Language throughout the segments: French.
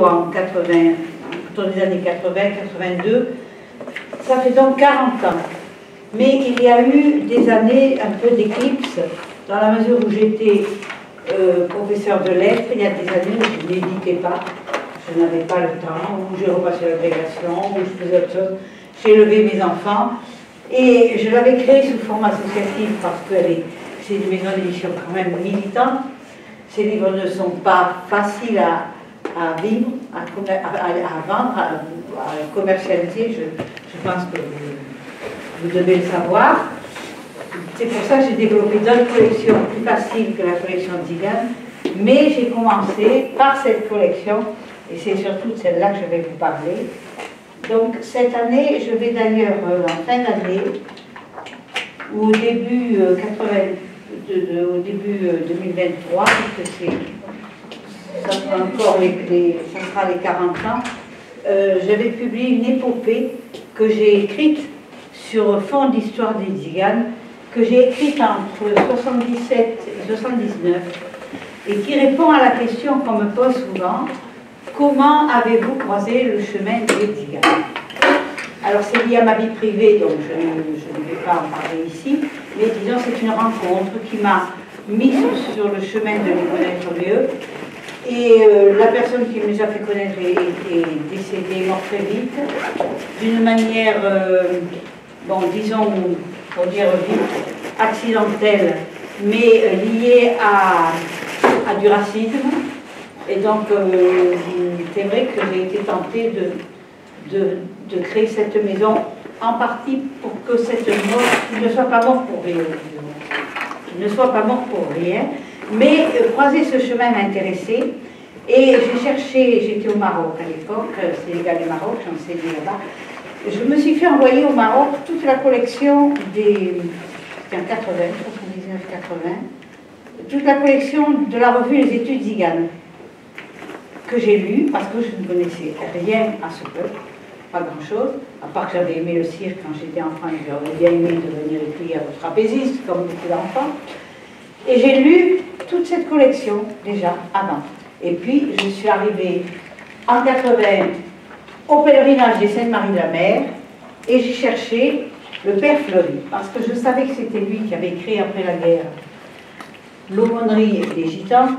en 80, autour des années 80, 82, ça fait donc 40 ans. Mais il y a eu des années un peu d'éclipse, dans la mesure où j'étais professeur de lettres, il y a des années où je n'éditais pas, je n'avais pas le temps, où j'ai repassé l'agrégation, où je faisais autre chose, j'ai élevé mes enfants, et je l'avais créé sous forme associatif parce que c'est une maison d'édition quand même militante. Ces livres ne sont pas faciles à vivre, à vendre, à commercialiser, je pense que vous devez le savoir. C'est pour ça que j'ai développé d'autres collections plus faciles que la collection Zigane, mais j'ai commencé par cette collection, et c'est surtout de celle-là que je vais vous parler. Donc cette année, je vais d'ailleurs en fin d'année, ou au début, au début 2023, puisque ça sera encore ça sera les 40 ans, j'avais publié une épopée que j'ai écrite sur fond d'histoire des Ziganes, que j'ai écrite entre 77 et 79, et qui répond à la question qu'on me pose souvent: comment avez-vous croisé le chemin des Ziganes? Alors c'est lié à ma vie privée, donc je ne vais pas en parler ici, mais disons c'est une rencontre qui m'a mis sur le chemin de les connaître mieux. Et la personne qui me les a fait connaître est décédée, morte très vite, d'une manière, bon disons, pour dire vite, accidentelle, mais liée à du racisme. Et donc c'est vrai que j'ai été tentée de créer cette maison, en partie pour que cette mort ne soit pas morte pour rien, qu'il ne soit pas mort pour rien, mais croiser ce chemin m'intéressait, et j'ai cherché, j'étais au Maroc à l'époque, Sénégal et Maroc, j'enseignais là-bas, je me suis fait envoyer au Maroc toute la collection c'était en 80, 79-80, toute la collection de la revue Les Études Ziganes, que j'ai lue, parce que je ne connaissais rien à ce peuple, pas grand-chose, à part que j'avais aimé le cirque quand j'étais enfant, et j'aurais bien aimé devenir écuyère ou trapéziste, comme beaucoup d'enfants. Et j'ai lu toute cette collection, déjà, avant. Et puis, je suis arrivée en 80 au pèlerinage des Sainte-Marie-de-la-Mer, et j'ai cherché le Père Fleury, parce que je savais que c'était lui qui avait créé, après la guerre, l'aumônerie des Gitans,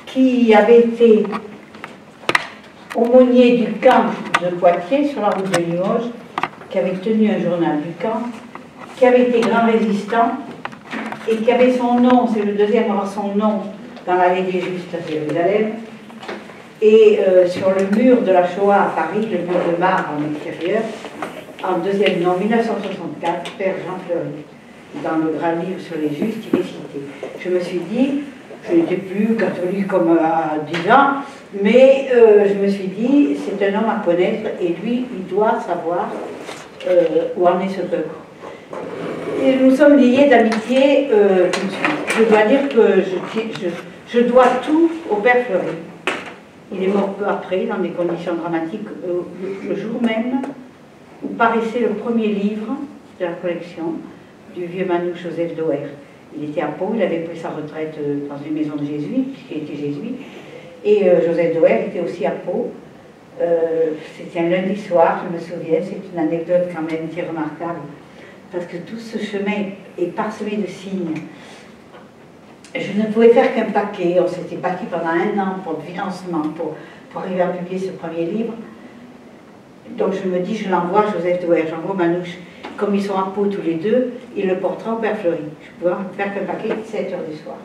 qui avait été aumônier du camp de Poitiers, sur la route de Limoges, qui avait tenu un journal du camp, qui avait été grand résistant, et qui avait son nom, c'est le deuxième à avoir son nom dans l'allée des Justes à Jérusalem, et sur le mur de la Shoah à Paris, le mur de marbre en extérieur, en deuxième nom, 1964, Père Jean Fleury. Dans le grand livre sur les Justes, il est cité. Je me suis dit, je n'étais plus catholique comme à 10 ans, mais je me suis dit, c'est un homme à connaître, et lui, il doit savoir où en est ce peuple. Et nous sommes liés d'amitié tout de suite. Je dois dire que je dois tout au Père Fleury. Il est mort peu après, dans des conditions dramatiques, le jour même où paraissait le premier livre de la collection du vieux Manouche Joseph Doer. Il était à Pau, il avait pris sa retraite dans une maison de jésuites, puisqu'il était jésuite, et Joseph Doer était aussi à Pau. C'était un lundi soir, je me souviens, c'est une anecdote quand même qui est remarquable, parce que tout ce chemin est parsemé de signes. Je ne pouvais faire qu'un paquet, on s'était battu pendant 1 an pour le financement, pour arriver à publier ce premier livre. Donc je me dis, je l'envoie à Joseph Doer, j'envoie Manouche. Comme ils sont à Pau tous les deux, il le portera au Père Fleury. Je pouvais faire qu'un paquet 7 heures du soir.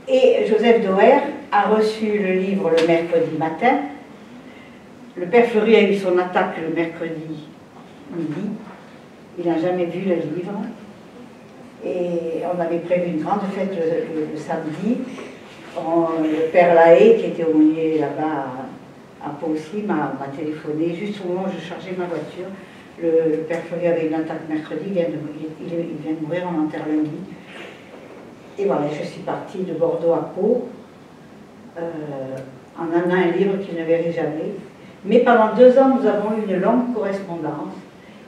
Et Joseph Doer a reçu le livre le mercredi matin. Le Père Fleury a eu son attaque le mercredi midi. Il n'a jamais vu le livre. Et on avait prévu une grande fête le samedi. Le Père Lahaye, qui était aumônier là-bas à Pau aussi, m'a téléphoné juste au moment où je chargeais ma voiture. Le Père Fleury avait une attaque mercredi, il vient de mourir, on l'enterre lundi. Et voilà, je suis partie de Bordeaux à Pau, en amenant un livre qu'il ne verrait jamais. Mais pendant 2 ans, nous avons eu une longue correspondance,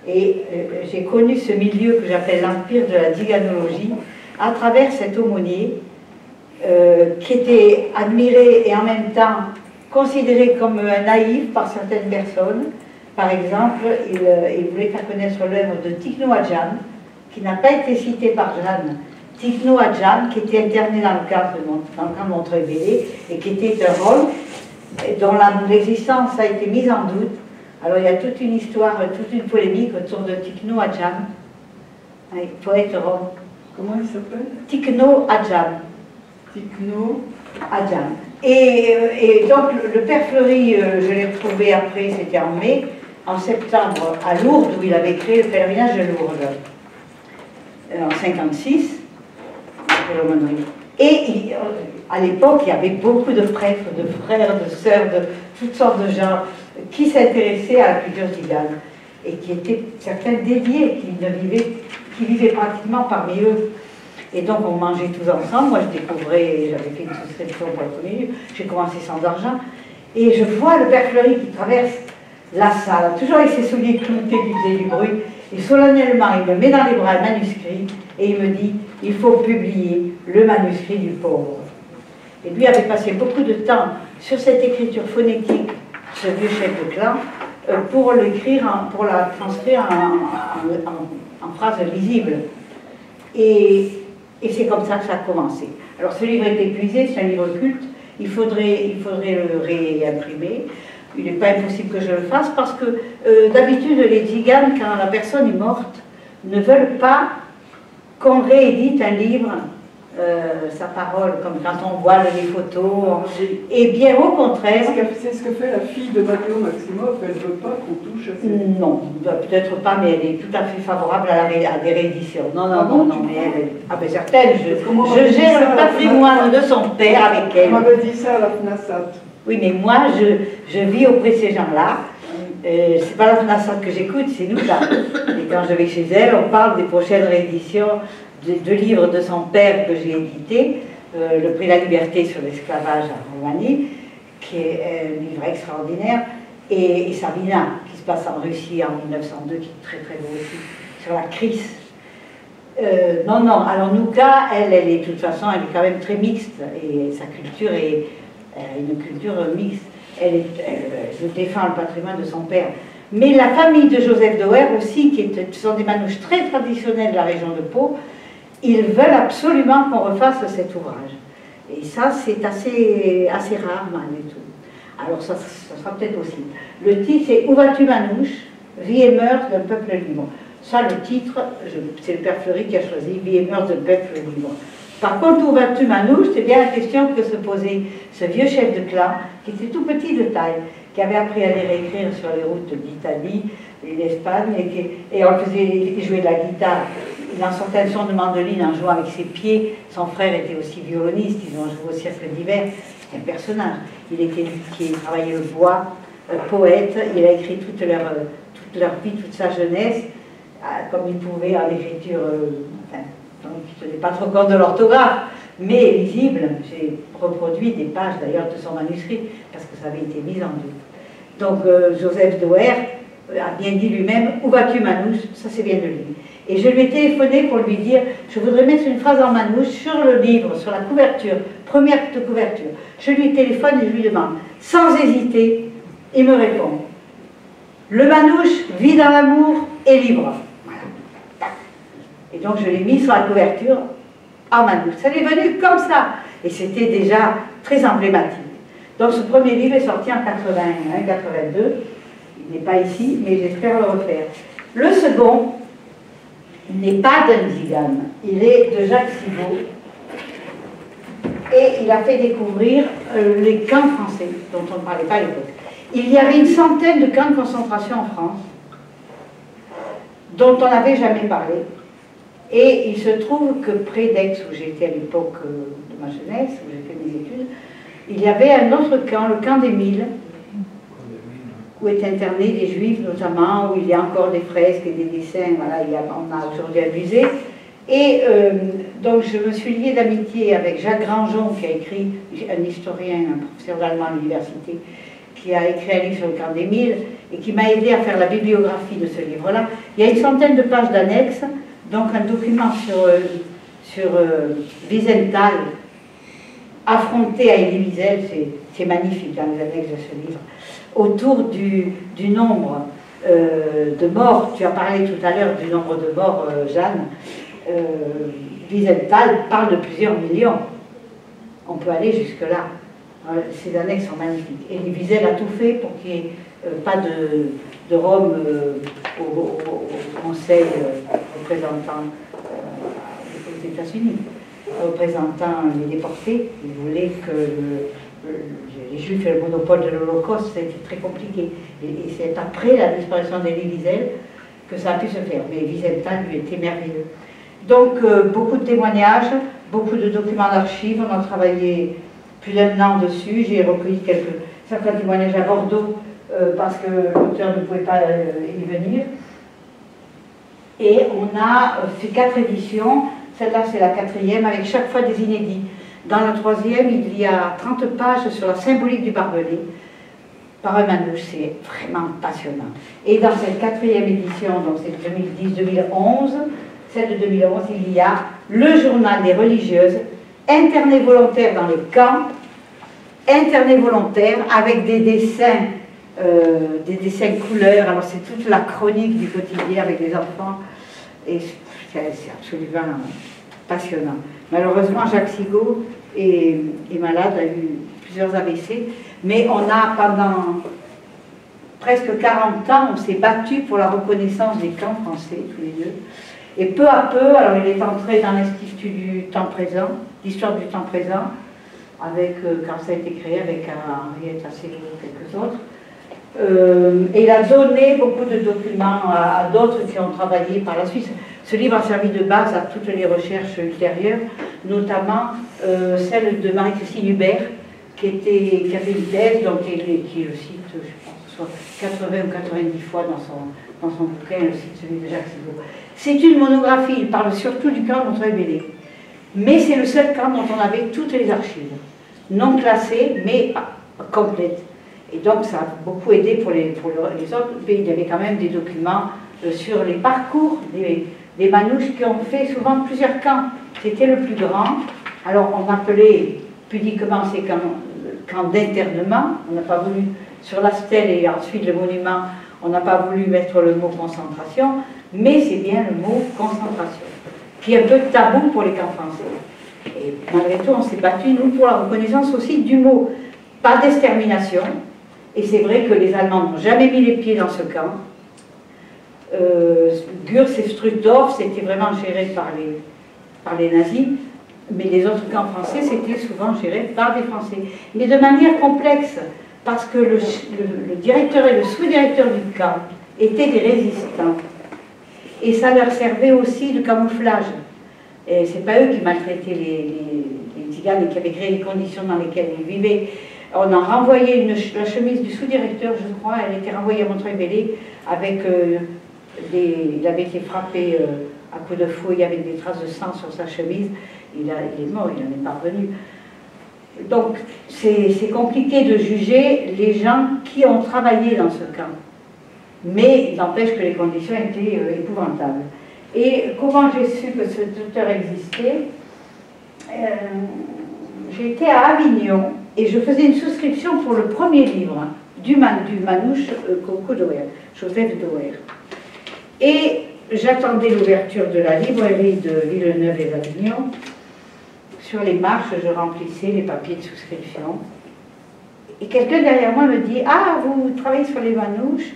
et j'ai connu ce milieu que j'appelle l'empire de la ziganologie, à travers cet aumônier, qui était admiré et en même temps considéré comme naïf par certaines personnes. Par exemple, il voulait faire connaître l'œuvre de Tikno Adjan, qui n'a pas été citée par Jeanne. Tikno Adjan, qui était interné dans le camp de Montreuil-Bellay, et qui était un Rome, dont l'existence a été mise en doute. Alors il y a toute une histoire, toute une polémique autour de Tikno Adjan, poète Rome. Comment il s'appelle? Tikno Adjan. Tikno Adjan. Et donc le père Fleury, je l'ai retrouvé après, c'était en mai, en septembre, à Lourdes, où il avait créé le pèlerinage de Lourdes, en 56, et à l'époque, il y avait beaucoup de prêtres, de frères, de sœurs, de toutes sortes de gens qui s'intéressaient à la culture tzigane et qui étaient certains dédiés, qui vivaient pratiquement parmi eux. Et donc on mangeait tous ensemble. Moi je découvrais, j'avais fait une souscription pour le premier livre, j'ai commencé sans argent, et je vois le père Fleury qui traverse la salle, toujours avec ses souliers cloutés qui faisaient du bruit, et solennellement il me met dans les bras le manuscrit et il me dit: il faut publier le manuscrit du pauvre. Et lui avait passé beaucoup de temps sur cette écriture phonétique, ce vieux chef de clan, pour l'écrire, pour la transcrire en phrases lisibles. Et c'est comme ça que ça a commencé. Alors ce livre est épuisé, c'est un livre culte, il faudrait le réimprimer. Il n'est pas impossible que je le fasse parce que d'habitude les tziganes, quand la personne est morte, ne veulent pas qu'on réédite un livre, sa parole, comme quand on voit les photos. Et bien au contraire... C'est ce que fait la fille de Matteo Maximoff, elle ne veut pas qu'on touche à ses... Non, peut-être pas, mais elle est tout à fait favorable à des rééditions. Non, mais elle... Ah ben certaines, je gère le patrimoine de son père avec elle. On m'avait dit ça à la FNASAT. Oui, mais moi, je vis auprès de ces gens-là. C'est pas la FNASAT que j'écoute, c'est nous là. Et quand je vais chez elle, on parle des prochaines rééditions de livres de son père que j'ai édité, le prix de la liberté sur l'esclavage en Roumanie, qui est un livre extraordinaire, et Sabina, qui se passe en Russie en 1902, qui est très très beau aussi, sur la crise. Non, alors Nouka, elle est de toute façon, elle est quand même très mixte, et sa culture est une culture mixte. Elle défend le patrimoine de son père. Mais la famille de Joseph Dauer aussi, ce sont des manouches très traditionnelles de la région de Pau, ils veulent absolument qu'on refasse cet ouvrage. Et ça, c'est assez rare malgré tout. Alors ça sera peut-être aussi. Le titre, c'est « Où vas-tu Manouche? Vie et mœurs d'un peuple libre ». Ça, le titre, c'est le père Fleury qui a choisi « Vie et mœurs d'un peuple libre ». Par contre, où vas-tu Manouche? C'est bien la question que se posait ce vieux chef de clan, qui était tout petit de taille, qui avait appris à lire et écrire sur les routes d'Italie et d'Espagne, et on le faisait jouer de la guitare. Il en sortait un son de mandoline en jouant avec ses pieds. Son frère était aussi violoniste, ils ont joué au cercle d'hiver. C'est un personnage. Il était luthier, il travaillait le bois, poète, il a écrit toute leur vie, toute sa jeunesse, comme il pouvait en écriture, donc il ne tenait pas trop compte de l'orthographe, mais lisible. J'ai reproduit des pages d'ailleurs de son manuscrit, parce que ça avait été mis en doute. Donc Joseph Dauer a bien dit lui-même « Où vas-tu Manouche ?» Ça c'est bien de lui. Et je lui ai téléphoné pour lui dire « Je voudrais mettre une phrase en manouche sur le livre, sur la couverture, première de couverture. » Je lui téléphone et je lui demande, sans hésiter, il me répond « Le manouche vit dans l'amour et libre. » Voilà. Et donc je l'ai mis sur la couverture en manouche. Ça lui est venu comme ça. Et c'était déjà très emblématique. Donc ce premier livre est sorti en 81-82. Il n'est pas ici, mais j'espère le refaire. Le second n'est pas d'un tzigane, il est de Jacques Thibault. Et il a fait découvrir les camps français, dont on ne parlait pas à l'époque. Il y avait une centaine de camps de concentration en France, dont on n'avait jamais parlé. Et il se trouve que près d'Aix, où j'étais à l'époque de ma jeunesse, où j'ai fait mes études, il y avait un autre camp, le camp des Milles, où étaient internés des Juifs notamment, où il y a encore des fresques et des dessins, voilà, on a aujourd'hui abusé. Et donc je me suis liée d'amitié avec Jacques Grandjean, qui a écrit, un historien, un professeur d'allemand à l'université, qui a écrit un livre sur le camp des Milles, et qui m'a aidé à faire la bibliographie de ce livre-là. Il y a une centaine de pages d'annexes, donc un document sur Wiesenthal, affronté à Elie Wiesel, c'est magnifique dans les annexes de ce livre, autour du nombre de morts. Tu as parlé tout à l'heure du nombre de morts, Jeanne. Wiesenthal parle de plusieurs millions. On peut aller jusque-là. Ces annexes sont magnifiques. Et Wiesel a tout fait pour qu'il n'y ait pas de Rome au Conseil représentant aux États-Unis, représentant les déportés. Il voulait que les Juifs aient le monopole de l'Holocauste. C'était très compliqué. Et c'est après la disparition d'Elie Wiesel que ça a pu se faire. Mais Wiesenthal, lui, était merveilleux. Donc, beaucoup de témoignages, beaucoup de documents d'archives. On a travaillé plus d'1 an dessus. J'ai recueilli certains témoignages à Bordeaux parce que l'auteur ne pouvait pas y venir. Et on a fait 4 éditions. Celle-là, c'est la 4e, avec chaque fois des inédits. Dans la 3e, il y a 30 pages sur la symbolique du barbelé par un manouche. C'est vraiment passionnant. Et dans cette 4e édition, donc c'est 2010-2011, celle de 2011, il y a le journal des religieuses, internées volontaires dans les camps, internées volontaires avec des dessins couleurs. Alors c'est toute la chronique du quotidien avec les enfants, et c'est absolument passionnant. Malheureusement, Jacques Sigaud est malade, a eu plusieurs AVC, mais on a pendant presque 40 ans, on s'est battu pour la reconnaissance des camps français, tous les deux. Et peu à peu, alors il est entré dans l'Institut du temps présent, l'histoire du temps présent, avec, quand ça a été créé, avec Henriette Asselineau et quelques autres. Et il a donné beaucoup de documents à d'autres qui ont travaillé par la suite. Ce livre a servi de base à toutes les recherches ultérieures, notamment celle de Marie-Christine Hubert, qui a fait une thèse, donc, qui le cite, je pense, soit 80 ou 90 fois dans son bouquin, elle cite celui de Jacques Sigaud. C'est une monographie, il parle surtout du camp de Montreuil-Bellay. Mais c'est le seul camp dont on avait toutes les archives, non classées, mais complètes. Et donc ça a beaucoup aidé pour les autres pays. Il y avait quand même des documents sur les parcours des manouches qui ont fait souvent plusieurs camps. C'était le plus grand. Alors on appelait pudiquement ces camps d'internement. On n'a pas voulu, sur la stèle et ensuite le monument, on n'a pas voulu mettre le mot concentration, mais c'est bien le mot concentration, qui est un peu tabou pour les camps français. Et malgré tout, on s'est battu, nous, pour la reconnaissance aussi du mot. Pas d'extermination, et c'est vrai que les Allemands n'ont jamais mis les pieds dans ce camp. Gurs et Strutdorf, c'était vraiment géré par les nazis, mais les autres camps français, c'était souvent géré par des Français. Mais de manière complexe, parce que le directeur et le sous-directeur du camp étaient des résistants. Et ça leur servait aussi de camouflage. Et c'est pas eux qui maltraitaient les Tziganes et qui avaient créé les conditions dans lesquelles ils vivaient. On a renvoyé la chemise du sous-directeur, je crois, elle était renvoyée à Montreuil-Bellay avec il avait été frappé à coups de fouet avec des traces de sang sur sa chemise. Il est mort, il n'en est pas revenu. Donc c'est compliqué de juger les gens qui ont travaillé dans ce camp. Mais il n'empêche que les conditions étaient épouvantables. Et comment j'ai su que cet auteur existait? J'étais à Avignon et je faisais une souscription pour le premier livre du manouche Coco Doer, Joseph Doer. Et j'attendais l'ouverture de la librairie de Villeneuve et d'Avignon. Sur les marches, je remplissais les papiers de souscription. Et quelqu'un derrière moi me dit « Ah, vous travaillez sur les manouches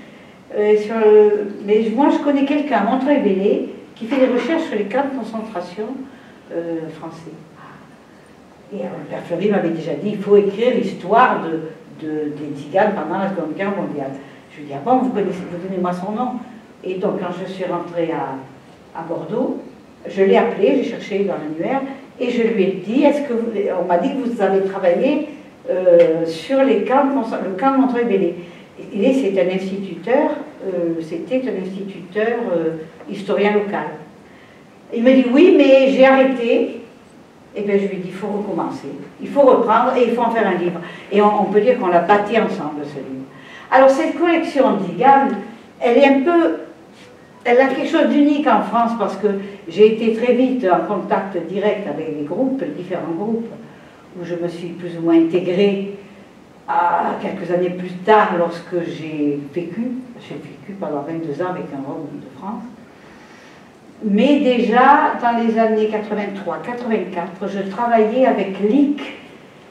mais moi, je connais quelqu'un à Montreuil-Bellay qui fait des recherches sur les camps de concentration français. » Et le père Fleury m'avait déjà dit, il faut écrire l'histoire des Tziganes pendant la Seconde Guerre mondiale. Je lui ai dit, ah bon, vous donnez-moi son nom. Et donc, quand je suis rentrée à Bordeaux, je l'ai appelé, j'ai cherché dans l'annuaire, et je lui ai dit, on m'a dit que vous avez travaillé sur le camp de Montreuil-Bellay. C'est un instituteur, c'était un instituteur historien local. Il me dit, oui, mais j'ai arrêté. Et bien je lui ai dit, il faut recommencer, il faut reprendre et il faut en faire un livre. Et on peut dire qu'on l'a bâti ensemble, ce livre. Alors cette collection Tziganes, elle a quelque chose d'unique en France parce que j'ai été très vite en contact direct avec les groupes, les différents groupes, où je me suis plus ou moins intégrée quelques années plus tard, lorsque j'ai vécu pendant 22 ans avec un Rome de France. Mais déjà, dans les années 83-84, je travaillais avec Lick.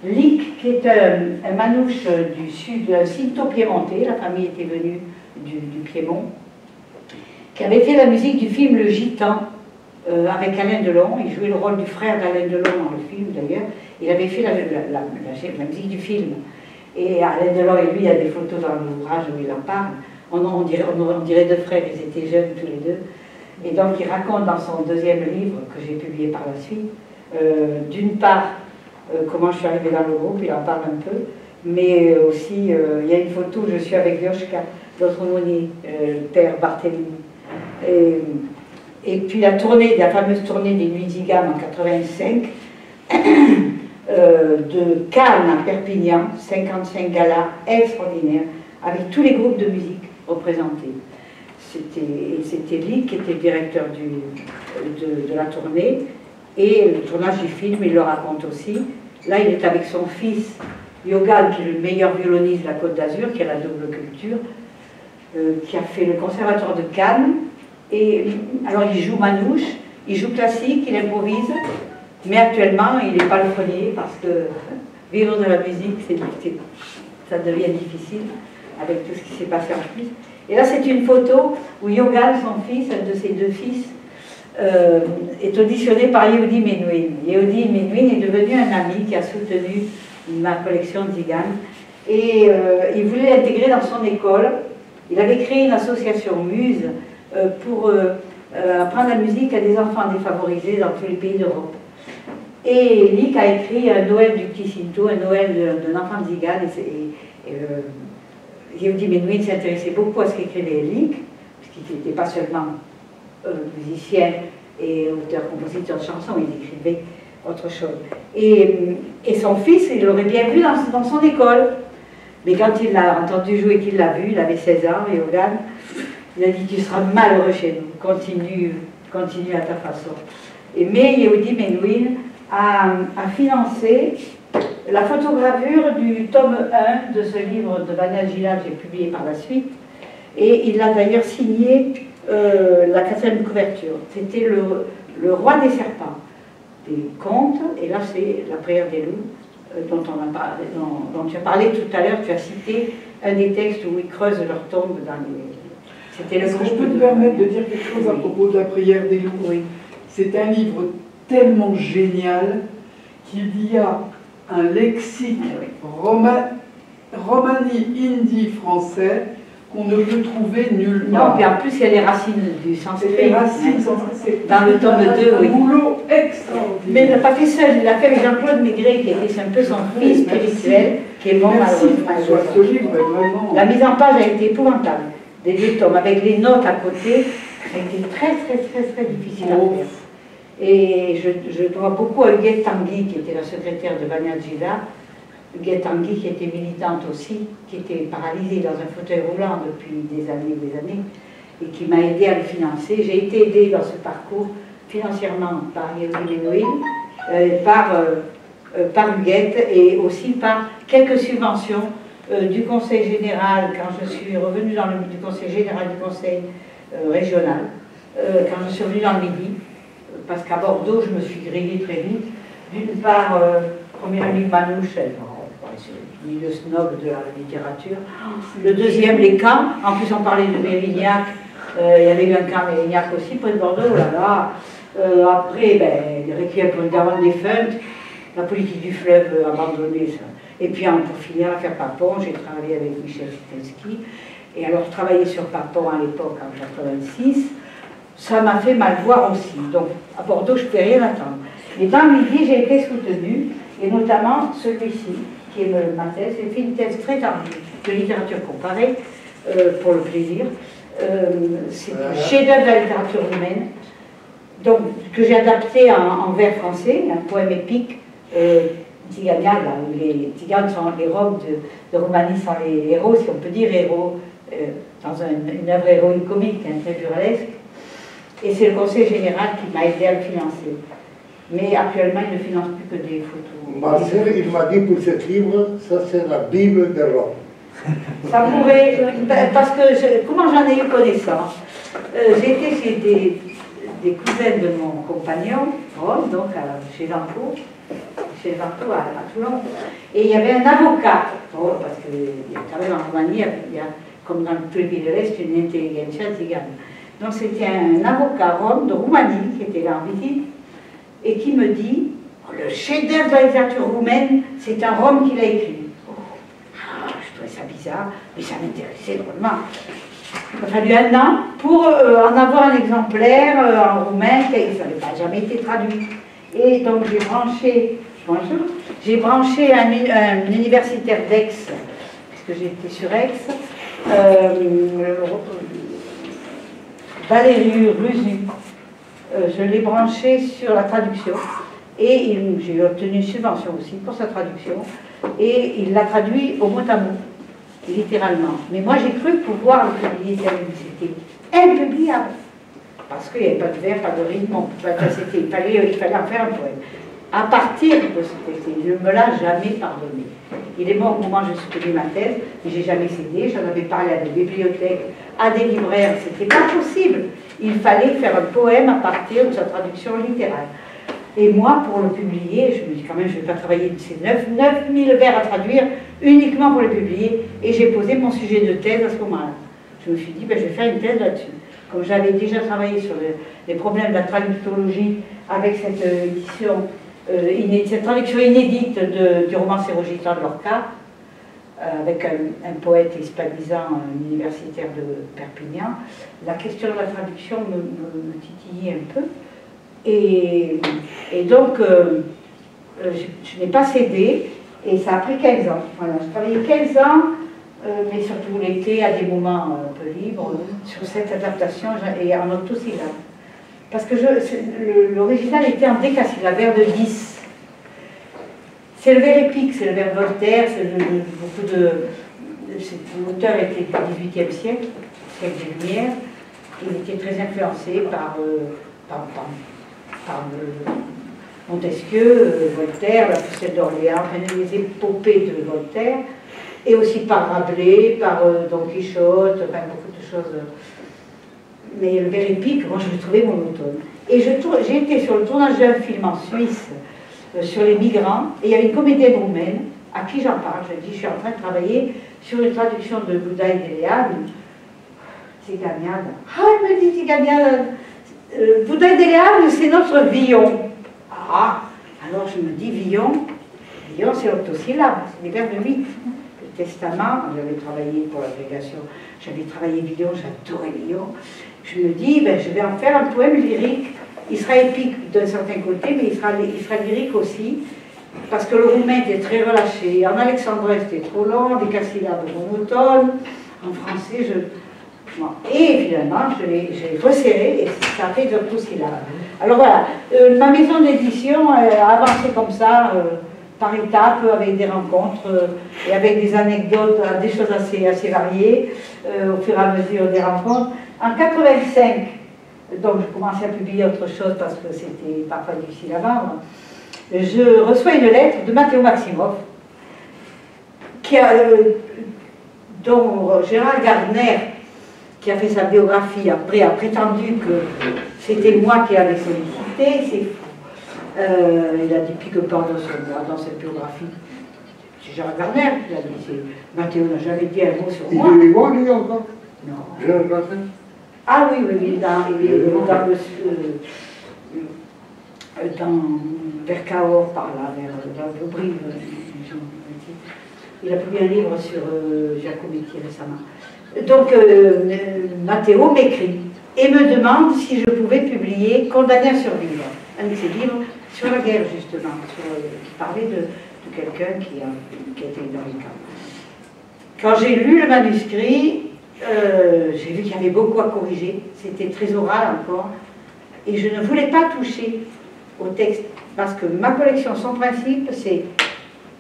Lick, qui est un manouche du sud, un Cinto-Piémontais, la famille était venue du Piémont, qui avait fait la musique du film Le Gitan, avec Alain Delon. Il jouait le rôle du frère d'Alain Delon dans le film, d'ailleurs. Il avait fait la musique du film. Et Alain Delon et lui, il y a des photos dans l'ouvrage où il en parle. On dirait deux frères, ils étaient jeunes tous les deux. Et donc il raconte dans son deuxième livre, que j'ai publié par la suite, d'une part, comment je suis arrivée dans le groupe, il en parle un peu, mais aussi, il y a une photo où je suis avec Yoshka, l'autre Moni, le père Barthélemy. Et puis la fameuse tournée des Nuits d'Igam en 85, de Cannes à Perpignan, 55 galas extraordinaires, avec tous les groupes de musique représentés. C'était Lick qui était le directeur de la tournée, et le tournage du film, il le raconte aussi. Là, il est avec son fils, Yogal, qui est le meilleur violoniste de la Côte d'Azur, qui a la double culture, qui a fait le conservatoire de Cannes. Et alors, il joue manouche, il joue classique, il improvise, mais actuellement, il n'est pas le premier, parce que vivre de la musique, ça devient difficile, avec tout ce qui s'est passé en plus. Et là, c'est une photo où Yogal, son fils, un de ses deux fils, est auditionné par Yehudi Menuhin. Yehudi Menuhin est devenu un ami qui a soutenu ma collection d'Igan. Et il voulait l'intégrer dans son école. Il avait créé une association Muse pour apprendre la musique à des enfants défavorisés dans tous les pays d'Europe. Et Lick a écrit un Noël du petit Cinto, un Noël d'un enfant de Zigan. Yehudi Menuhin s'intéressait beaucoup à ce qu'écrivait Lick, puisqu'il n'était pas seulement musicien et auteur-compositeur de chansons, il écrivait autre chose. Et son fils, il l'aurait bien vu dans son école. Mais quand il l'a entendu jouer et qu'il l'a vu, il avait 16 ans, Yogan, il a dit « Tu seras malheureux chez nous, continue à ta façon ». Mais Yehudi Menuhin a financé la photogravure du tome 1 de ce livre de Vania Gila que j'ai publié par la suite, et il a d'ailleurs signé la 4e couverture. C'était le roi des serpents, des contes, et là c'est la prière des loups, dont tu as parlé tout à l'heure. Tu as cité un des textes où ils creusent leur tombe dans les... C'était le... Est-ce que je peux me permettre de dire quelque chose à propos de la prière des loups? Oui. C'est un livre tellement génial qu'il y a un lexique romani-hindi français qu'on ne peut trouver nulle part. Non, puis en plus, il y a les racines du sanskrit. Les racines sanskrit. Dans le tome 2, oui. Un boulot extraordinaire. Mais il ne l'a pas fait seul, il l'a fait avec Jean-Claude Maigret, qui était un peu son fils spirituel, qui est mort malheureusement. Ce livre est vraiment... La mise en page a été épouvantable, des 2 tomes, avec les notes à côté. Ça a été très difficile à faire. Et je dois beaucoup à Huguette Tanguy, qui était la secrétaire de Vania Gila. Huguette Tanguy, qui était militante aussi, qui était paralysée dans un fauteuil roulant depuis des années, et qui m'a aidée à le financer. J'ai été aidée dans ce parcours financièrement par Yehudi Menuhin, par Huguette, et aussi par quelques subventions du Conseil général, quand je suis revenue du Conseil général du Conseil régional, quand je suis revenue dans le Midi, parce qu'à Bordeaux, je me suis grillée très vite. D'une part, première ligne manouche, le milieu snob de la littérature. Le deuxième, les camps. En plus, on parlait de Mérignac. Il y avait eu un camp Mérignac aussi, près de Bordeaux. Oh là là. Après, les Requiem pour une Garonne défunte, la politique du fleuve abandonnée. Ça. Et puis, pour finir, l'affaire Papon, j'ai travaillé avec Michel Sitensky. Et alors, je travaillais sur Papon à l'époque, en 86. Ça m'a fait mal voir aussi. Donc, à Bordeaux, je ne pouvais rien attendre. Mais dans le Midi, j'ai été soutenue, et notamment celui-ci, qui est ma thèse. J'ai fait une thèse très tardive de littérature comparée, pour le plaisir. C'est un chef-d'œuvre de la littérature humaine, donc, que j'ai adapté en vers français, un poème épique, Tigania, où les Tiganes sont les Roms de Roumanie, sont les héros, si on peut dire héros, dans une œuvre héroïque comique, très burlesque. Et c'est le Conseil général qui m'a aidé à le financer. Mais actuellement, il ne finance plus que des photos. Ma sœur, il m'a dit pour ce livre, ça c'est la Bible de Rome. Ça pourrait, parce que comment j'en ai eu connaissance, j'étais chez des cousins de mon compagnon, Rome, donc chez Vanco à Toulon, et il y avait un avocat, parce que quand même en Roumanie, il y a, comme dans tous les pays de l'Est, une intelligentsia tzigane. Donc c'était un avocat Rome de Roumanie qui était là en visite, et qui me dit, le chef-d'œuvre de la littérature roumaine, c'est un Rome qui l'a écrit. Je trouvais ça bizarre, mais ça m'intéressait drôlement. Il a fallu un an pour en avoir un exemplaire en roumain, ça n'avait pas jamais été traduit. Et donc j'ai branché, bonjour, j'ai branché un universitaire d'Aix, puisque j'étais sur Aix, Valérie Rusu. Je l'ai branché sur la traduction, et j'ai obtenu une subvention aussi pour sa traduction, et il l'a traduit au mot à mot, littéralement. Mais moi j'ai cru pouvoir le publier, c'était impubliable, parce qu'il n'y avait pas de vers, pas de rythme, il fallait en faire un poème. À partir de ce texte, il ne me l'a jamais pardonné. Il est mort au moment où je soutenu ma thèse, mais j'ai jamais cédé, j'en avais parlé à des bibliothèques, à des libraires, c'était pas possible. Il fallait faire un poème à partir de sa traduction littérale. Et moi, pour le publier, je me dis quand même, je ne vais pas travailler de ces 9000 vers à traduire uniquement pour le publier. Et j'ai posé mon sujet de thèse à ce moment-là. Je me suis dit, ben, je vais faire une thèse là-dessus. Comme j'avais déjà travaillé sur les problèmes de la traductologie avec cette édition, cette traduction inédite du roman Sérogitan de Lorca, avec un poète hispanisant, un universitaire de Perpignan, la question de la traduction me titillait un peu. Et donc, je n'ai pas cédé, et ça a pris 15 ans. Voilà, je travaillais 15 ans, mais surtout l'été, à des moments un peu libres, sur cette adaptation, et en octosyllabe. Parce que l'original était en décasyllabe, vers de 10. C'est le vers épique, c'est le vers Voltaire, beaucoup de... L'auteur était du XVIIIe siècle, siècle des Lumières. Il était très influencé par Montesquieu, Voltaire, la Poussette d'Orléans, les épopées de Voltaire, et aussi par Rabelais, par Don Quichotte, enfin beaucoup de choses. Mais le vers épique, moi je le trouvais monotone. Et j'ai été sur le tournage d'un film en Suisse, sur les migrants, et il y avait une comédienne roumaine à qui j'en parle. Je dis, je suis en train de travailler sur une traduction de Bouddha et d'Éléade. Tsiganiada. Ah, elle me dit Tsiganiada. Bouddha et d'Éléade, c'est notre Villon. Ah, alors je me dis Villon. Villon, c'est octosyllabe, c'est des vers de 8. Le Testament, j'avais travaillé pour l'agrégation, j'avais travaillé Villon, j'adorais Villon. Je me dis, ben, je vais en faire un poème lyrique. Il sera épique d'un certain côté, mais il sera lyrique aussi, parce que le roumain était très relâché. En alexandrin, c'était trop long, des décasyllabe monotone. En français, bon. Et finalement, je l'ai resserré et ça fait de octosyllabe. Alors voilà, ma maison d'édition a avancé comme ça, par étapes, avec des rencontres et avec des anecdotes, des choses assez variées, au fur et à mesure des rencontres. En 85, donc je commençais à publier autre chose parce que c'était parfois difficile à vendre, je reçois une lettre de Matteo Maximoff, dont Gérard Gardner, qui a fait sa biographie après, a prétendu que c'était moi qui l'avais sollicité. C'est fou. Il a dit pique-pain dans cette biographie. C'est Gérard Gardner qui l'a dit. Matteo n'a jamais dit un mot sur moi. Il est vivant, lui, encore? Non. Gérard Gardner? Ah oui, il est dans vers Cahors, par là, vers le Brive. Il a publié un livre sur Giacometti récemment. Donc, Matteo m'écrit et me demande si je pouvais publier Condamné à survivre, un de ses livres sur la guerre, justement, qui parlait de quelqu'un qui était dans les camps. Quand j'ai lu le manuscrit, j'ai vu qu'il y avait beaucoup à corriger, c'était très oral encore, et je ne voulais pas toucher au texte, parce que ma collection, son principe, c'est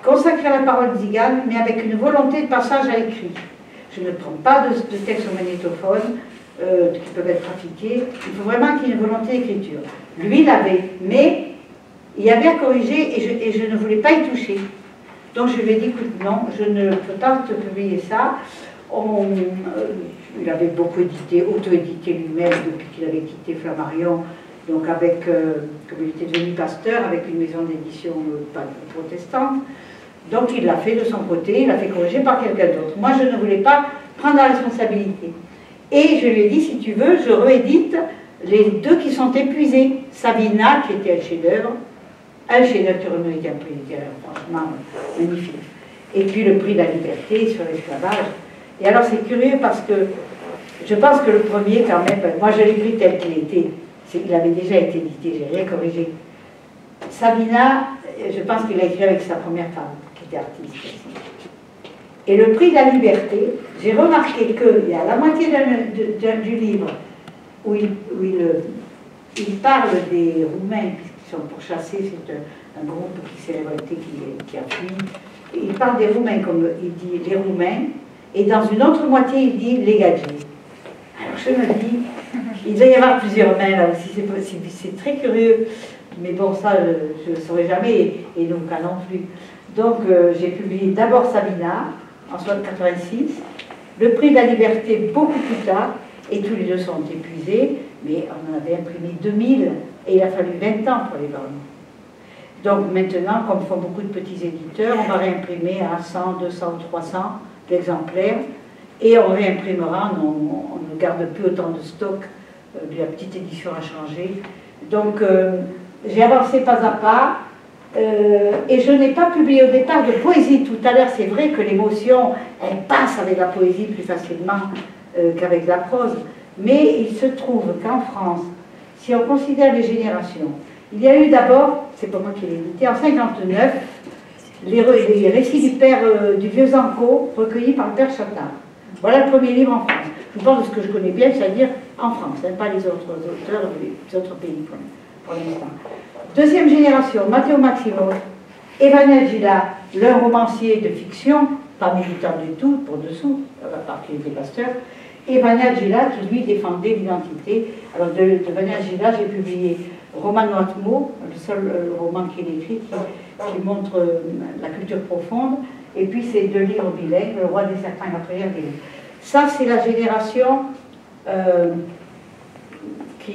consacrer la parole tzigane, mais avec une volonté de passage à écrit. Je ne prends pas de textes au magnétophone qui peuvent être trafiqués, il faut vraiment qu'il y ait une volonté d'écriture. Lui l'avait, mais Il y avait à corriger et je ne voulais pas y toucher. Donc je lui ai dit, écoute, non, je ne peux pas te publier ça. Il avait beaucoup édité, auto-édité lui-même depuis qu'il avait quitté Flammarion, donc avec, comme il était devenu pasteur, avec une maison d'édition protestante. Donc il l'a fait de son côté, il l'a fait corriger par quelqu'un d'autre. Moi je ne voulais pas prendre la responsabilité. Et je lui ai dit, si tu veux, je réédite les deux qui sont épuisés. Sabina, qui était un chef-d'œuvre, un chef-d'œuvre turno-médien, franchement magnifique. Et puis le prix de la liberté sur l'esclavage. Et alors c'est curieux parce que je pense que le premier quand même, moi je l'ai pris tel qu'il était, il avait déjà été édité, j'ai rien corrigé. Sabina, je pense qu'il a écrit avec sa première femme, qui était artiste aussi. Et le prix de la liberté, j'ai remarqué qu'il y a la moitié du livre où il parle des Roumains qui sont pourchassés, c'est un groupe qui s'est révolté, qui a fui. Il parle des Roumains comme il dit les Roumains, et dans une autre moitié il dit les Gadjis. Alors je me dis, il doit y avoir plusieurs mains là aussi, c'est très curieux, mais bon ça je ne saurais jamais, et donc non plus. Donc j'ai publié d'abord Sabina, en 1986, le prix de la liberté beaucoup plus tard, et tous les deux sont épuisés, mais on en avait imprimé 2000, et il a fallu 20 ans pour les vendre. Donc maintenant, comme font beaucoup de petits éditeurs, on va réimprimer à 100, 200, 300 exemplaires, et on réimprimera, on ne garde plus autant de stock, la petite édition a changé. Donc j'ai avancé pas à pas, et je n'ai pas publié au départ de poésie. Tout à l'heure, c'est vrai que l'émotion, elle passe avec la poésie plus facilement qu'avec la prose. Mais il se trouve qu'en France, si on considère les générations, il y a eu d'abord, c'est pas moi qui l'ai édité, en 1959, les récits du père du vieux Zanco, recueillis par le père Chattard. Voilà le premier livre en France. Je parle de ce que je connais bien, c'est-à-dire en France, hein, pas les autres auteurs des autres pays pour l'instant. Deuxième génération, Matteo Maximo, Emmanuel Gila, l'un romancier de fiction, pas militant du tout, pour dessous, à part qu'il était pasteur, et Emmanuel Gila qui lui défendait l'identité. Alors de Emmanuel Gila, j'ai publié Roman Noatmo, le seul roman qu'il écrit qui montre la culture profonde, et puis ces deux livres bilingues, Le roi des serpents et la prière des loups. Ça, c'est la génération qui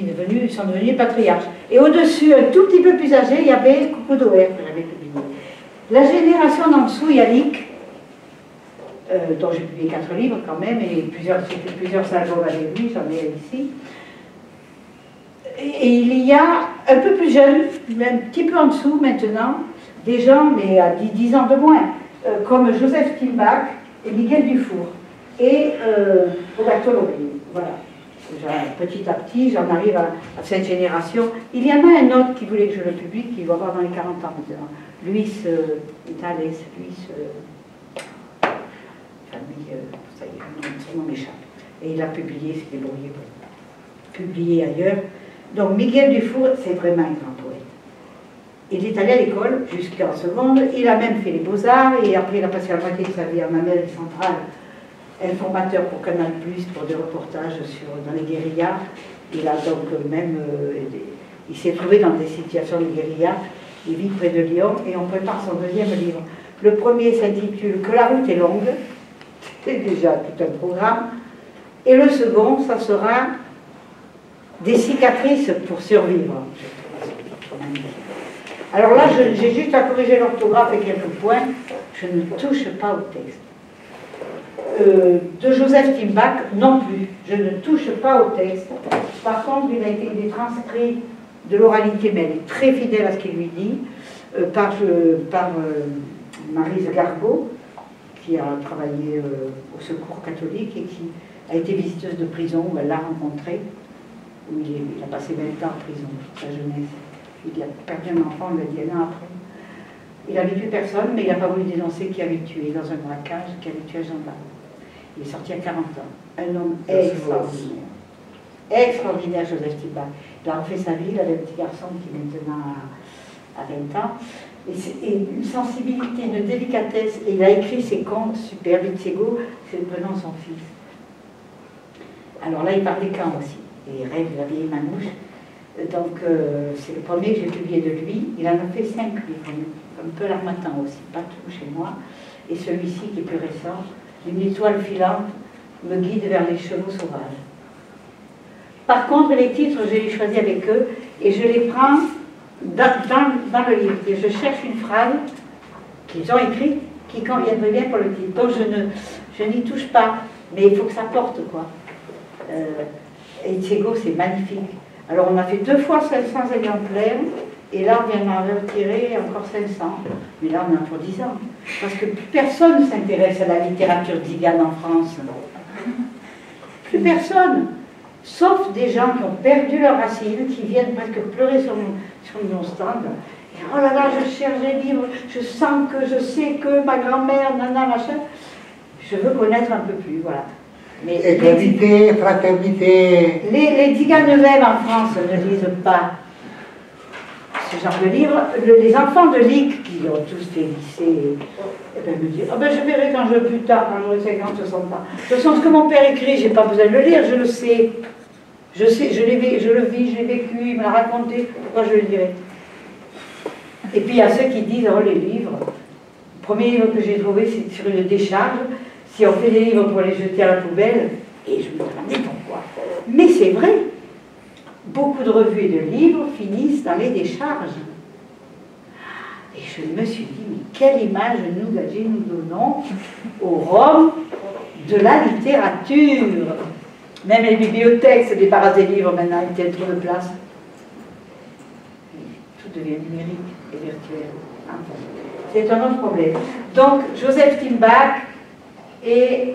sont devenus patriarches. Et au-dessus, un tout petit peu plus âgé, il y avait Coucou d'Oer que j'avais publié. La génération d'en dessous, Yannick, dont j'ai publié 4 livres quand même, et j'ai fait plusieurs albums avec lui, j'en ai ici. Et il y a un peu plus jeune, un petit peu en dessous maintenant, des gens, mais à 10 ans de moins, comme Joseph Timbach et Miguel Dufour, et Roberto Lobby. Voilà. Petit à petit, j'en arrive à cette génération. Il y en a un autre qui voulait que je le publie, qui va avoir dans les 40 ans maintenant. Luis Itales, famille, ça y est, son nom m'échappe. Et il a publié, s'est débrouillé pour publier ailleurs. Donc Miguel Dufour, c'est vraiment un grand poète. Il est allé à l'école jusqu'en seconde, il a même fait les beaux-arts, et après il a passé la moitié de sa vie en Amérique centrale, informateur pour Canal+, pour des reportages dans les guérillas. Il a donc même, il s'est trouvé dans des situations de guérilla, il vit près de Lyon, et on prépare son deuxième livre. Le premier s'intitule « Que la route est longue », c'est déjà tout un programme, et le second, ça sera « Des cicatrices pour survivre ». Alors là, j'ai juste à corriger l'orthographe et quelques points, je ne touche pas au texte. De Joseph Timbach, non plus, je ne touche pas au texte. Par contre, il a été transcrit de l'oralité, mais elle est très fidèle à ce qu'il lui dit, par Maryse Gargot, qui a travaillé au Secours catholique et qui a été visiteuse de prison, où elle l'a rencontré, où il a passé 20 ans en prison, toute sa jeunesse. Il a perdu un enfant, il l'a dit un an après. Il n'avait tué personne, mais il n'a pas voulu dénoncer qui avait tué dans un braquage, qui avait tué un gendarme. Il est sorti à 40 ans. Un homme extraordinaire. Extraordinaire, Joseph Timbach. Il a refait sa vie, il avait un petit garçon qui maintenant a 20 ans. Et une sensibilité, une délicatesse. Et il a écrit ses contes super. Vitsego, c'est le prénom de son fils. Alors là, il parle des camps aussi. Et il rêve de la vieille Manouche. Donc, c'est le premier que j'ai publié de lui. Il en a fait 5 livres, un peu l'Harmattan aussi, pas tout chez moi. Et celui-ci, qui est plus récent, Une étoile filante me guide vers les chevaux sauvages. Par contre, les titres, je les choisis avec eux et je les prends dans le livre. Et je cherche une phrase qu'ils ont écrite qui conviendrait bien pour le titre. Donc, je n'y touche pas, mais il faut que ça porte, quoi. Et Tségo, c'est magnifique. Alors, on a fait 2 fois 500 exemplaires, et là, on vient d'en retirer encore 500. Mais là, on en a pour 10 ans. Parce que plus personne ne s'intéresse à la littérature tzigane en France. Plus personne. Sauf des gens qui ont perdu leurs racines, qui viennent presque pleurer sur mon stand. Et, oh là là, je cherche des livres, je sens que je sais que ma grand-mère, nana, machin. Je veux connaître un peu plus, voilà. Mais égalité, fraternité. Les tziganes eux-mêmes en France ne lisent pas ce genre de livres. Les enfants de l'IC, qui ont tous fait lycée, me disent oh ben, je verrai quand je plus tard, quand j'aurai 50, 60 ans. De toute façon, ce que mon père écrit, je n'ai pas besoin de le lire, je le sais. Je sais, je le vis, je l'ai vécu, il me l'a raconté, pourquoi je le dirais? Et puis il y a ceux qui disent oh, les livres. Le premier livre que j'ai trouvé, c'est sur une décharge. Si on fait des livres pour les jeter à la poubelle, et je me demandais pourquoi. Mais c'est vrai, beaucoup de revues et de livres finissent dans les décharges. Et je me suis dit, mais quelle image nous donnons au Rome de la littérature. Même les bibliothèques se débarrassent des livres maintenant, il y a trop de place. Tout devient numérique et virtuel. C'est un autre problème. Donc, Joseph Timbach et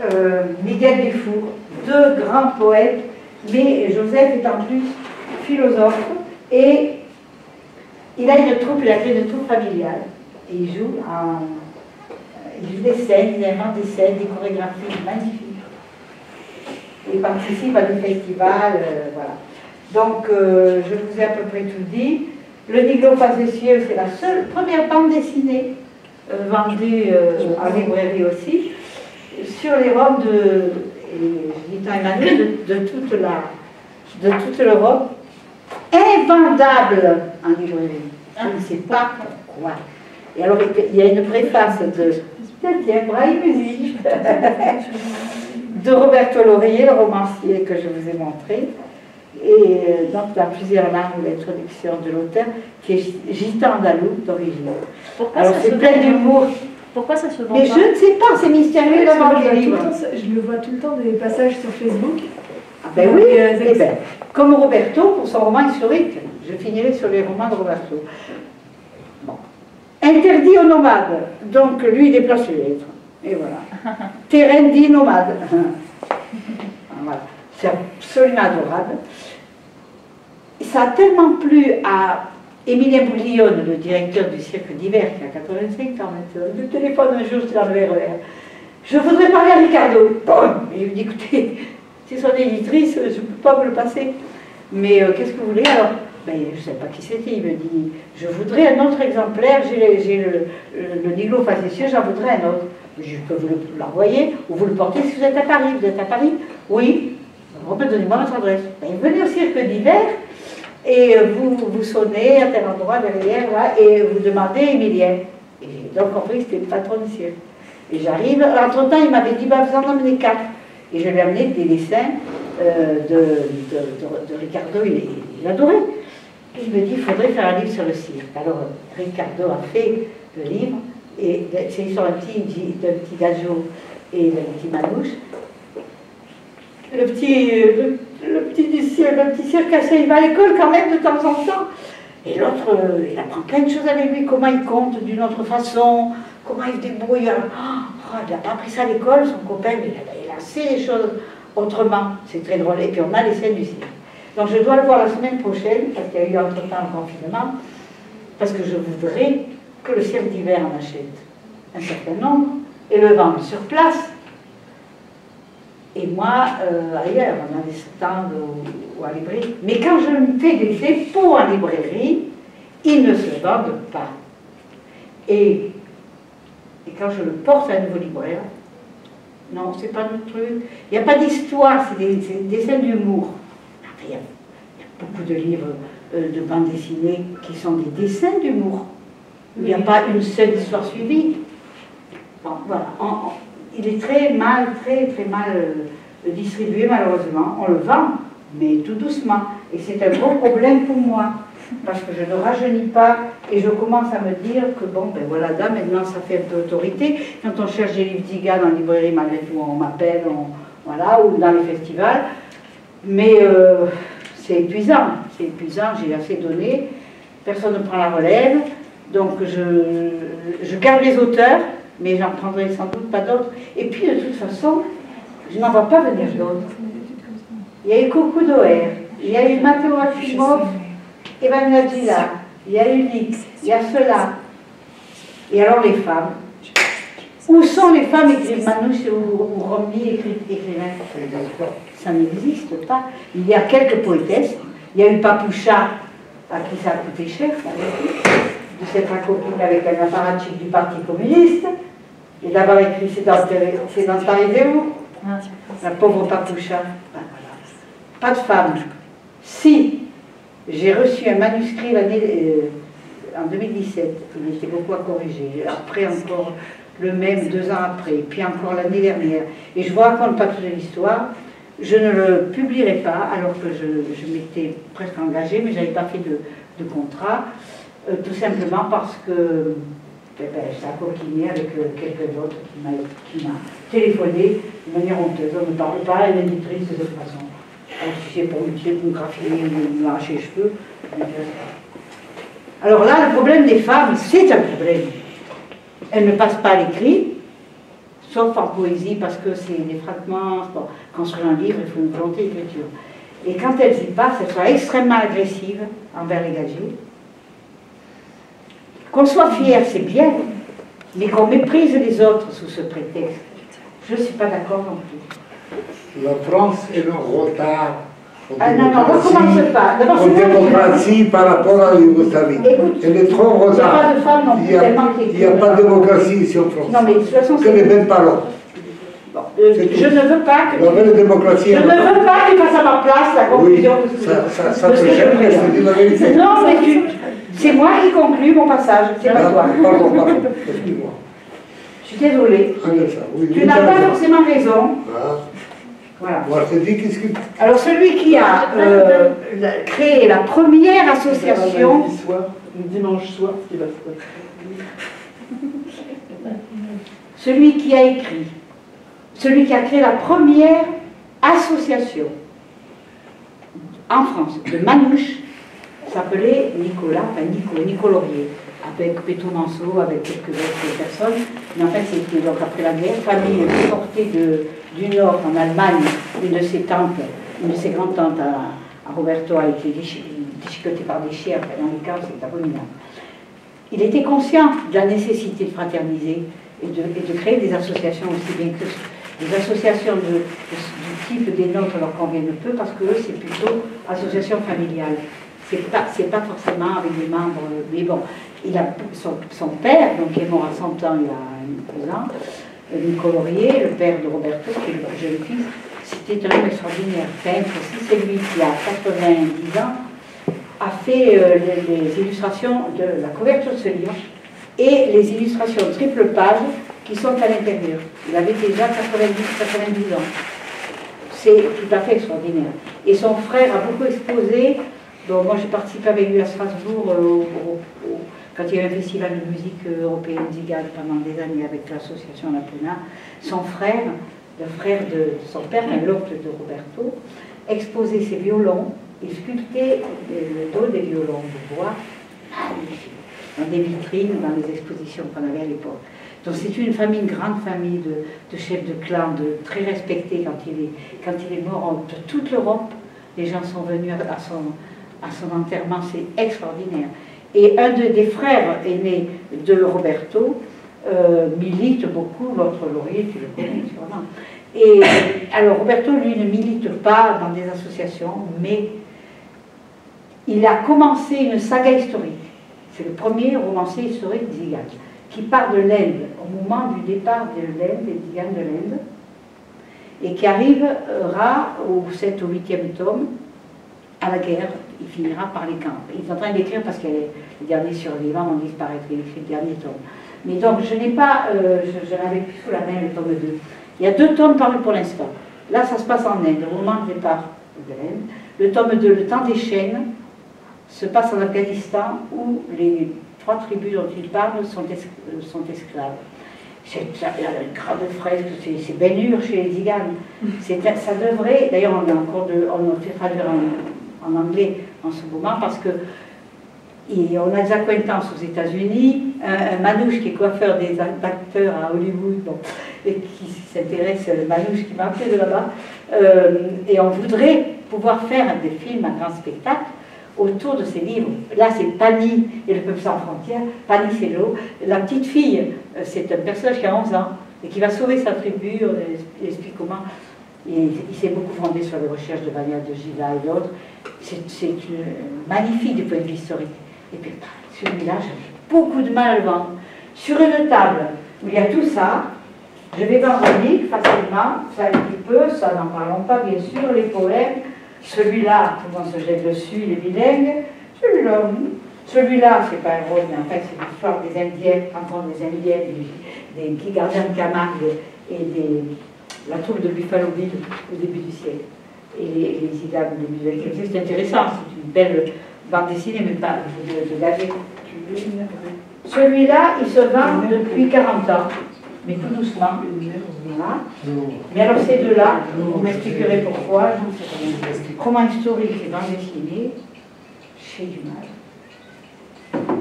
Miguel Dufour, 2 grands poètes, mais Joseph est en plus philosophe, et il a une troupe, il a créé une troupe familiale, et il joue des scènes, il invente des scènes, des chorégraphies magnifiques. Il participe à des festivals, voilà. Donc, je vous ai à peu près tout dit. Le Niglo facétieux, c'est la seule première bande dessinée vendue en librairie aussi, sur les Roms de toute l'Europe, invendable en librairie. Je ne sais pas pourquoi. Et alors, il y a une préface de Roberto Laurier, le romancier que je vous ai montré, et donc dans plusieurs langues, l'introduction de l'auteur, qui est gitan andalou d'origine. Alors c'est plein d'humour. Pourquoi ça se vend Mais pas? je ne sais pas, c'est mystérieux la vente des livres. Je le vois tout le temps des passages sur Facebook. Ah ben oui, ben, comme Roberto pour son roman historique. Je finirai sur les romans de Roberto. Bon. Interdit aux nomades. Donc lui il déplace les lettres. Et voilà. Terrain dit nomade. Voilà. C'est absolument adorable. Ça a tellement plu à Émilien Bouglione, le directeur du Cirque d'hiver, qui a 85 ans maintenant. Le téléphone un jour, c'était dans le RER. Je voudrais parler à Ricardo. Bon, et je lui dis, écoutez, c'est son éditrice, je ne peux pas vous le passer. Mais qu'est-ce que vous voulez alors? Ben, je ne sais pas qui c'était. Il me dit, je voudrais un autre exemplaire, j'ai le Niglo facétieux, j'en voudrais un autre. Je peux vous l'envoyer ou vous le porter si vous êtes à Paris. Vous êtes à Paris? Oui. On peut donner moi votre adresse. Ben, venez au Cirque d'hiver. Et vous sonnez à tel endroit derrière, là, et vous demandez Émilien. Et j'ai donc compris que c'était le patron du cirque. Et j'arrive, entre-temps, il m'avait dit, bah, vous en emmenez 4. Et je lui ai amené des dessins de Ricardo, il adorait. Et il me dit, il faudrait faire un livre sur le cirque. Alors, Ricardo a fait le livre, et c'est sur un petit Dajo et un petit Manouche. Le petit circassien, il va à l'école quand même de temps en temps. Et l'autre, il apprend plein de choses avec lui, comment il compte d'une autre façon, comment il se débrouille. Il n'a pas appris ça à l'école, son copain, il a fait les choses autrement. C'est très drôle. Et puis on a les scènes du cirque. Donc je dois le voir la semaine prochaine, parce qu'il y a eu entre-temps le confinement, parce que je voudrais que le cirque d'hiver en achète un certain nombre et le vende sur place. Et moi, ailleurs, on a des stands ou à librairie. Mais quand je fais des dépôts en librairie, ils ne se vendent pas. Et quand je le porte à un nouveau libraire, non, c'est pas notre truc. Il n'y a pas d'histoire, c'est des scènes d'humour. Il n'y a beaucoup de livres de bande dessinée qui sont des dessins d'humour. Il n'y a pas une seule histoire suivie. Bon, voilà. Il est très mal distribué, malheureusement. On le vend, mais tout doucement. Et c'est un gros problème pour moi, parce que je ne rajeunis pas, et je commence à me dire que, bon, ben voilà, là, maintenant, ça fait un peu autorité. Quand on cherche des livres d'Iga dans la librairie, malgré tout, on m'appelle, voilà, ou dans les festivals. Mais c'est épuisant, j'ai assez donné, personne ne prend la relève, donc je garde les auteurs, mais j'en prendrai sans doute pas d'autres. Et puis, de toute façon, je n'en vois pas venir d'autres. Il y a eu Coucou d'Oer, il y a eu Matteo Asimov, Evan Gila, il y a eu Lix, il y a cela. Et alors les femmes. Où sont les femmes écrivaines? Manouche ou Romney écrivaines? Ça n'existe pas. Il y a quelques poétesses. Il y a eu Papoucha, à qui ça a coûté cher, de s'être accopine avec un apparatchik du Parti communiste, et d'avoir écrit C'est dans arrivé où? La pauvre Papoucha. Ben, voilà. Pas de femme. Si j'ai reçu un manuscrit en 2017, il était beaucoup à corriger, après encore le même 2 ans après, puis encore l'année dernière, et je ne vous raconte pas toute l'histoire, je ne le publierai pas, alors que je m'étais presque engagée, mais je n'avais pas fait de contrat, tout simplement parce que j'étais à coquiner avec quelqu'un d'autre qui m'a téléphoné de manière honteuse. On ne parle pas à une éditrice de cette façon. Alors si c'est pour me graffiner ou me arracher les cheveux, ça m'intéresse pas. Alors là, le problème des femmes, c'est un problème. Elles ne passent pas à l'écrit, sauf en poésie, parce que c'est des fragments. Bon, construire un livre, il faut une volonté d'écriture. Et quand elles y passent, elles sont extrêmement agressives envers les gagés. Qu'on soit fier, c'est bien, mais qu'on méprise les autres sous ce prétexte, je ne suis pas d'accord non plus. La France est en retard. Non, on ne recommence pas. En démocratie par rapport à la Yougoslavie. Elle est trop en retard. Il n'y a pas de femmes non plus. Il n'y a pas de démocratie ici en France. Non, mais de toute façon, que les belles paroles. Bon, je ne veux pas que. La démocratie. Je ne veux pas que tu fasses à ma place la conclusion oui, de ça te gêne, je te dis la vérité. Non, mais c'est moi qui conclue mon passage, c'est pas toi. Pardon, excuse-moi. Je suis désolée. Oui, tu n'as pas forcément raison. Ah. Voilà. Moi, je te dis qu'est-ce que... Alors, celui qui a créé la première association... Le dimanche soir, ce qui va se passer. Celui qui a écrit, celui qui a créé la première association en France de manouches, s'appelait Nico Laurier, avec Péto Manceau, avec quelques autres personnes. Mais en fait, c'était donc après la guerre, famille déportée du Nord en Allemagne. Une de ses tantes, une de ses grandes-tantes à Roberto a été déchiquetée par des chiens, dans les cas, c'est abominable. Il était conscient de la nécessité de fraterniser et de créer des associations aussi bien que des associations du type des nôtres leur conviennent peu, parce que c'est plutôt association familiale. C'est pas forcément avec des membres, mais bon, il a son père, donc qui est mort à 100 ans il y a 2 ans, Nico Laurier, le père de Roberto, qui est le plus jeune fils, c'était un homme extraordinaire, peintre aussi. C'est lui qui, à 90 ans, a fait les illustrations de la couverture de ce livre et les illustrations triple page qui sont à l'intérieur. Il avait déjà 90 ans. C'est tout à fait extraordinaire. Et son frère a beaucoup exposé. Bon, moi j'ai participé avec lui à Strasbourg quand il y a eu un festival de musique européenne Zigad pendant des années avec l'association La Puna. Son frère, le frère de son père, l'oncle de Roberto, exposait ses violons et sculptait le dos des violons de bois dans des vitrines, dans les expositions qu'on avait à l'époque. Donc c'est une famille, une grande famille de chefs de clan, très respectés quand il est mort de toute l'Europe. Les gens sont venus à son enterrement, c'est extraordinaire. Et un des frères aînés de Roberto milite beaucoup, l'autre Laurier, tu le connais sûrement. Et alors Roberto, lui, ne milite pas dans des associations, mais il a commencé une saga historique. C'est le premier romancier historique d'Zigane, qui part de l'Inde, au moment du départ de l'Inde, des Ziganes de l'Inde, et qui arrivera au 7 ou 8e tome, à la guerre il finira par les camps. Il est en train d'écrire parce que les derniers survivants vont disparaître. Il écrit le dernier tome. Mais donc, je n'ai pas, je n'avais plus sous la main le tome 2. Il y a 2 tomes parus pour l'instant. Là, ça se passe en Inde, le roman de départ de l'Inde. Le tome 2, Le temps des chaînes, se passe en Afghanistan, où les 3 tribus dont il parle sont esclaves. C'est une grande fresque, c'est Ben-Hur chez les Ziganes. Ça devrait, d'ailleurs on fait traduire en anglais en ce moment parce que on a des acquaintances aux États-Unis, un Manouche qui est coiffeur des acteurs à Hollywood, bon, et qui s'intéresse, Manouche qui m'a appelé de là-bas, et on voudrait pouvoir faire des films à grand spectacle autour de ces livres. Là, c'est Pani et le peuple sans frontières. Pani, c'est l'eau. La petite fille, c'est un personnage qui a 11 ans et qui va sauver sa tribu. On explique comment. Il s'est beaucoup fondé sur les recherches de Vania de Gila et d'autres. C'est magnifique du point de vue historique. Et puis, celui-là, j'ai beaucoup de mal à le vendre. Sur une table où il y a tout ça, je vais vendre un livre facilement, ça un petit peu, ça n'en parlons pas, bien sûr, les poèmes. Celui-là, tout le monde se jette dessus, il est bilingue. Celui-là, c'est pas un rôle, mais en fait, c'est l'histoire des Indiens, rencontre des Indiens, des gardiens de Camargue et la troupe de Buffalo Bill au début du siècle. Et les Ziganes au début du siècle. C'est intéressant, c'est une belle bande dessinée, mais pas de gager. Celui-là, il se vend depuis 40 ans, mais tout doucement. Voilà. Mais alors ces deux-là, vous m'expliquerez pourquoi. Roman historique et bande dessinée, j'ai du mal.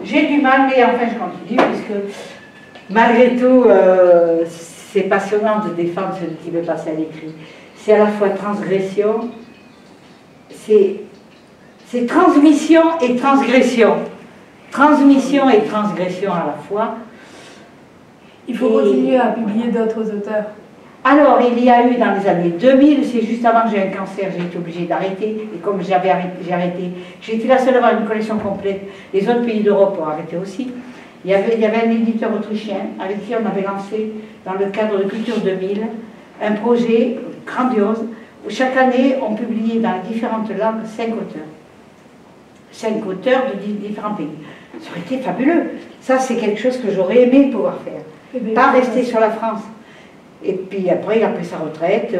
J'ai du mal, mais enfin je continue, puisque malgré tout, c'est passionnant de défendre celui qui veut passer à l'écrit. C'est à la fois transgression, c'est transmission et transgression. Transmission et transgression à la fois. Il faut continuer à publier d'autres auteurs. Alors, il y a eu dans les années 2000, c'est juste avant que j'ai un cancer, j'ai été obligée d'arrêter. Et comme j'ai arrêté, j'ai été la seule à avoir une collection complète. Les autres pays d'Europe ont arrêté aussi. Il y avait un éditeur autrichien avec qui on avait lancé, dans le cadre de Culture 2000, un projet grandiose où chaque année, on publiait dans les différentes langues 5 auteurs. 5 auteurs de différents pays. Ça aurait été fabuleux. Ça, c'est quelque chose que j'aurais aimé pouvoir faire. Pas rester sur la France. Et puis après, il a pris sa retraite.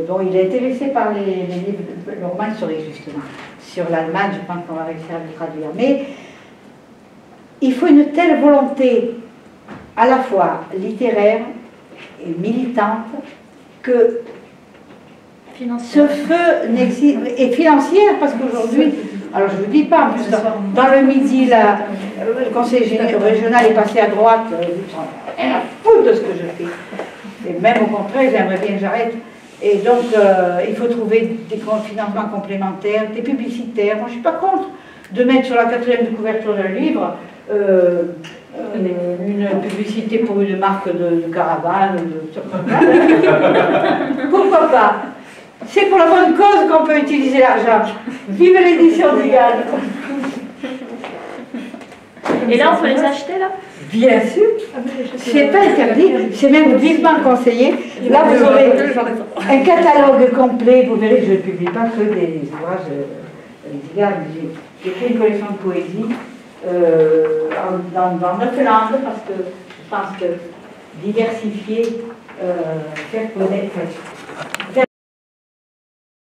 Bon, il a été laissé par les livres, le roman historique, justement. Sur l'Allemagne, je pense qu'on va réussir à le traduire. Mais il faut une telle volonté, à la fois littéraire et militante, que ce feu n'existe. Et financière, parce qu'aujourd'hui, alors je ne vous dis pas, en plus, dans le Midi, là, le conseil régional est passé à droite, rien à foutre de ce que je fais. Et même au contraire, j'aimerais bien que j'arrête. Et donc, il faut trouver des financements complémentaires, des publicitaires. Moi, je ne suis pas contre de mettre sur la 4e de couverture d'un livre une publicité pour une marque de caravane. Pourquoi pas? C'est pour la bonne cause qu'on peut utiliser l'argent. Vive l'édition Zigane. Et là, on peut les acheter, là? Bien sûr. C'est pas interdit, c'est même vivement conseillé. Là, vous aurez un catalogue complet. Vous verrez que je ne publie pas que des ouvrages Zigane. J'ai fait une collection de poésie dans 9 langues parce que je pense que diversifier, faire connaître.